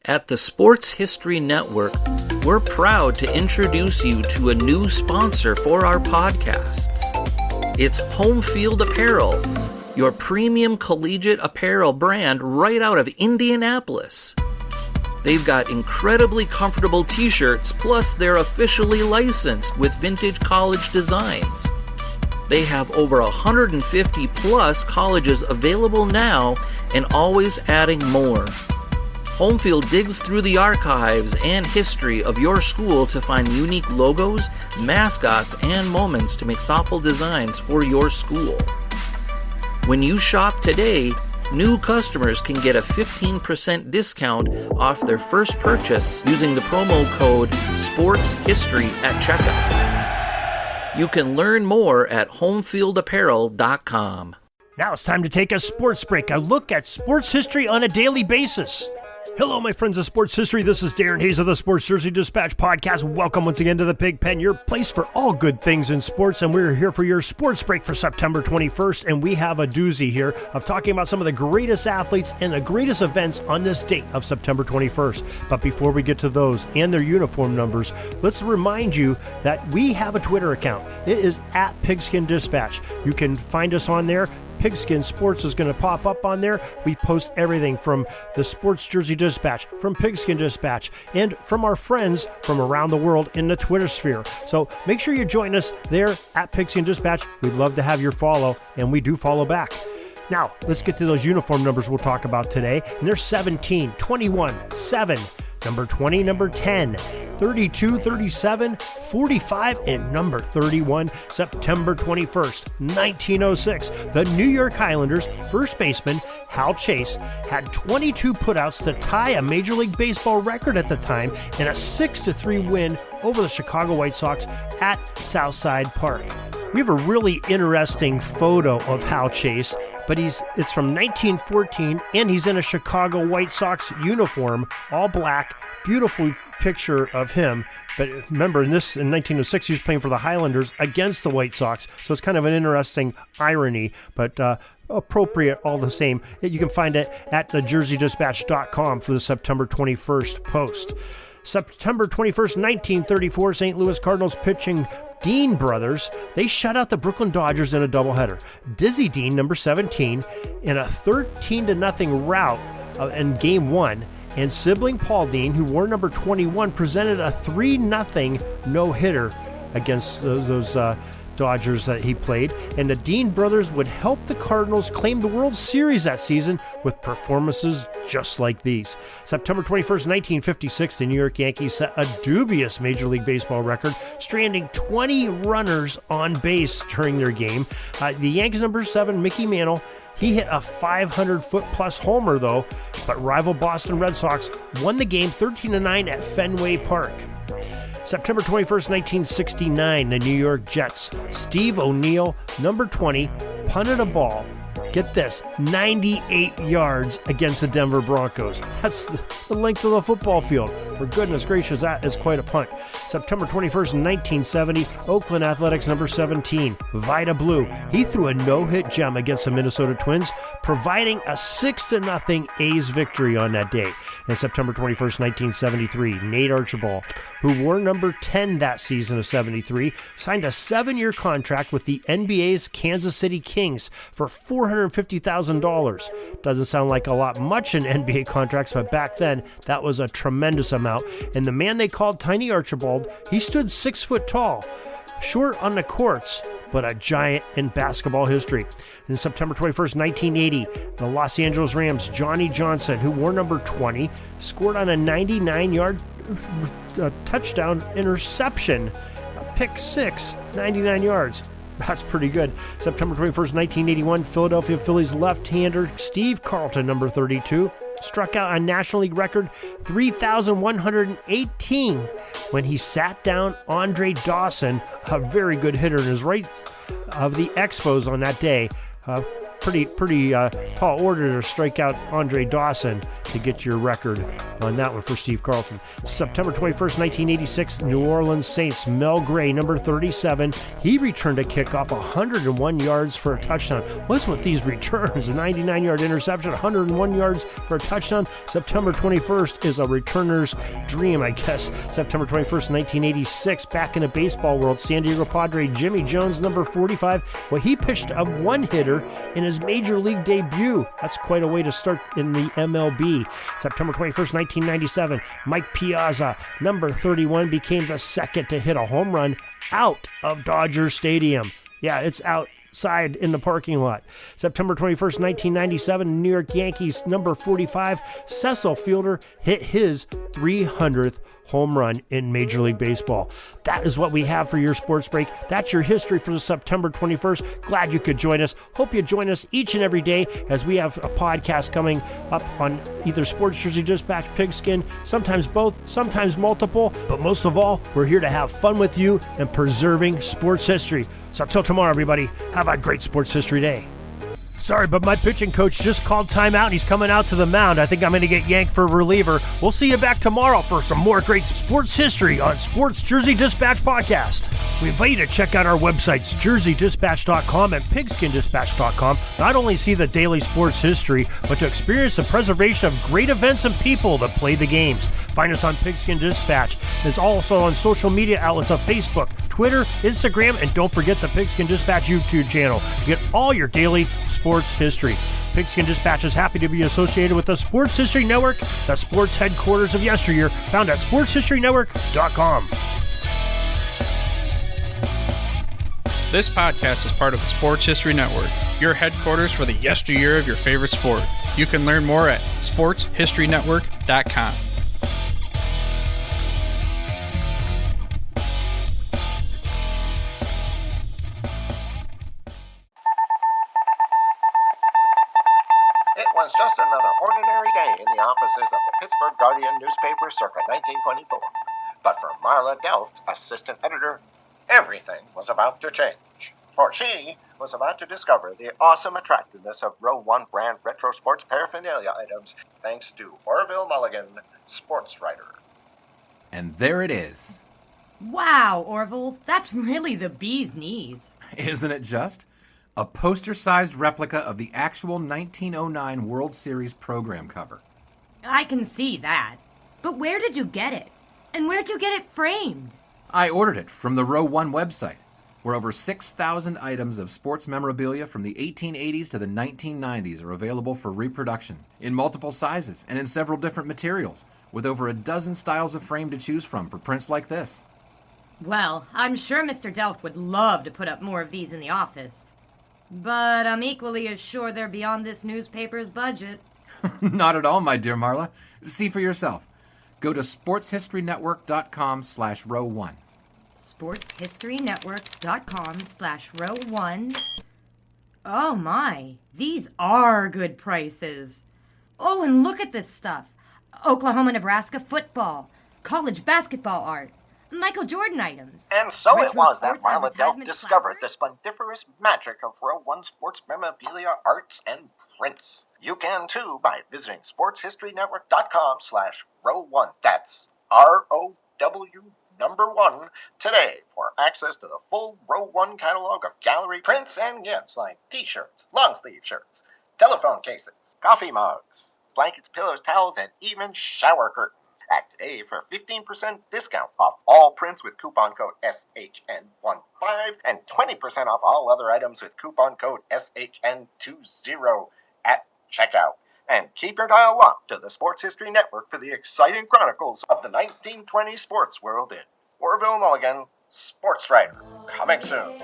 At the Sports History Network, we're proud to introduce you to a new sponsor for our podcasts. It's Home Field Apparel, your premium collegiate apparel brand right out of Indianapolis. They've got incredibly comfortable t-shirts, plus they're officially licensed with vintage college designs. They have over 150 plus colleges available now and always adding more. Homefield digs through the archives and history of your school to find unique logos, mascots, and moments to make thoughtful designs for your school. When you shop today, new customers can get a 15% discount off their first purchase using the promo code SPORTSHISTORY at checkout. You can learn more at homefieldapparel.com. Now it's time to take a sports break, a look at sports history on a daily basis. Hello, my friends of sports history. This is Darren Hayes of the Sports Jersey Dispatch podcast. Welcome once again to the Pig Pen, your place for all good things in sports. And we're here for your sports break for September 21st. And we have a doozy here of talking about some of the greatest athletes and the greatest events on this date of September 21st. But before we get to those and their uniform numbers, let's remind you that we have a Twitter account. It is at Pigskin Dispatch. You can find us on there. Pigskin Sports is going to pop up on there. We post everything from the Sports Jersey Dispatch, from Pigskin Dispatch, and from our friends from around the world in the Twitter sphere. So make sure you join us there at Pigskin Dispatch. We'd love to have your follow, and we do follow back. Now, let's get to those uniform numbers we'll talk about today. And they're 17, 21, 7, number 20, number 10, 32, 37, 45, and number 31, September 21st, 1906. The New York Highlanders first baseman Hal Chase had 22 putouts to tie a Major League Baseball record at the time in a 6-3 win over the Chicago White Sox at Southside Park. We have a really interesting photo of Hal Chase, but it's from 1914, and he's in a Chicago White Sox uniform, all black. Beautiful picture of him. But remember, in 1906, he was playing for the Highlanders against the White Sox. So it's kind of an interesting irony, but appropriate all the same. You can find it at thejerseydispatch.com for the September 21st post. September 21st, 1934, St. Louis Cardinals pitching Dean brothers, they shut out the Brooklyn Dodgers in a doubleheader. Dizzy Dean, number 17, in a 13-0 rout in Game 1, and sibling Paul Dean, who wore number 21, presented a 3-0 no-hitter against those Dodgers that he played, and the Dean brothers would help the Cardinals claim the World Series that season with performances just like these. September 21st, 1956, the New York Yankees set a dubious Major League Baseball record, stranding 20 runners on base during their game. The Yankees number 7, Mickey Mantle, he hit a 500-foot-plus homer, though, but rival Boston Red Sox won the game 13-9 at Fenway Park. September 21st, 1969, the New York Jets, Steve O'Neill, number 20, punted a ball, get this, 98 yards against the Denver Broncos. That's the length of the football field. For goodness gracious, that is quite a punt. September 21st, 1970, Oakland Athletics number 17, Vida Blue. He threw a no-hit gem against the Minnesota Twins, providing a 6-0 A's victory on that day. And September 21st, 1973, Nate Archibald, who wore number 10 that season of 73, signed a 7-year contract with the NBA's Kansas City Kings for $450,000. Doesn't sound like a lot much in NBA contracts, but back then, that was a tremendous amount. And the man they called Tiny Archibald, he stood 6 foot tall, short on the courts, but a giant in basketball history. In September 21st, 1980, the Los Angeles Rams' Johnny Johnson, who wore number 20, scored on a 99-yard touchdown interception, a pick six, 99 yards. That's pretty good. September 21st, 1981, Philadelphia Phillies left-hander Steve Carlton, number 32, struck out a National League record 3,118 when he sat down Andre Dawson, a very good hitter in his right of the Expos on that day. pretty tall order to strike out Andre Dawson to get your record on that one for Steve Carlton. September 21st, 1986, New Orleans Saints, Mel Gray, number 37. He returned a kickoff 101 yards for a touchdown. What's with these returns? A 99-yard interception, 101 yards for a touchdown. September 21st is a returner's dream, I guess. September 21st, 1986, back in the baseball world, San Diego Padre Jimmy Jones, number 45. Well, he pitched a one-hitter in his major league debut. That's quite a way to start in the MLB. September 21st, 1997, Mike Piazza, number 31, became the second to hit a home run out of Dodger Stadium. Yeah, it's outside in the parking lot. September 21st, 1997, New York Yankees, number 45, Cecil Fielder hit his 300th home run in Major League Baseball. That is what we have for your sports break. That's your history for the September 21st. Glad you could join us. Hope you join us each and every day as we have a podcast coming up on either Sports Jersey Dispatch, Pigskin, sometimes both, sometimes multiple, but most of all, we're here to have fun with you and preserving sports history. So until tomorrow, everybody, have a great sports history day. Sorry, but my pitching coach just called timeout and he's coming out to the mound. I think I'm going to get yanked for reliever. We'll see you back tomorrow for some more great sports history on Sports Jersey Dispatch Podcast. We invite you to check out our websites, jerseydispatch.com and pigskindispatch.com. Not only see the daily sports history, but to experience the preservation of great events and people that play the games. Find us on Pigskin Dispatch. It's also on social media outlets of Facebook, Twitter, Instagram, and don't forget the Pigskin Dispatch YouTube channel to get all your daily sports history. Pigskin Dispatch is happy to be associated with the Sports History Network, the sports headquarters of yesteryear, found at sportshistorynetwork.com. This podcast is part of the Sports History Network, your headquarters for the yesteryear of your favorite sport. You can learn more at sportshistorynetwork.com. It was just another ordinary day in the offices of the Pittsburgh Guardian newspaper circa 1924. But for Marla Delft, assistant editor, everything was about to change. For she was about to discover the awesome attractiveness of Row 1 brand retro sports paraphernalia items thanks to Orville Mulligan, sports writer. And there it is. Wow, Orville, that's really the bee's knees. Isn't it just? A poster-sized replica of the actual 1909 World Series program cover. I can see that. But where did you get it? And where'd you get it framed? I ordered it from the Row 1 website, where over 6,000 items of sports memorabilia from the 1880s to the 1990s are available for reproduction, in multiple sizes and in several different materials, with over a dozen styles of frame to choose from for prints like this. Well, I'm sure Mr. Delft would love to put up more of these in the office. But I'm equally as sure they're beyond this newspaper's budget. Not at all, my dear Marla. See for yourself. Go to sportshistorynetwork.com/row1. sportshistorynetwork.com/row1. Oh my, these are good prices. Oh, and look at this stuff. Oklahoma-Nebraska football, college basketball art, Michael Jordan items. And so retro it was that sports Marla Delft advertisement discovered the flowers. splendiferous magic of Row 1 sports memorabilia, arts, and prints. You can too by visiting sportshistorynetwork.com/row1. That's ROW1 today for access to the full Row 1 catalog of gallery prints and gifts like t-shirts, long-sleeve shirts, telephone cases, coffee mugs, blankets, pillows, towels, and even shower curtains. Act today for 15% discount off all prints with coupon code SHN15 and 20% off all other items with coupon code SHN20 at checkout. And keep your dial locked to the Sports History Network for the exciting chronicles of the 1920 sports world in Orville Mulligan, sports writer. Coming soon.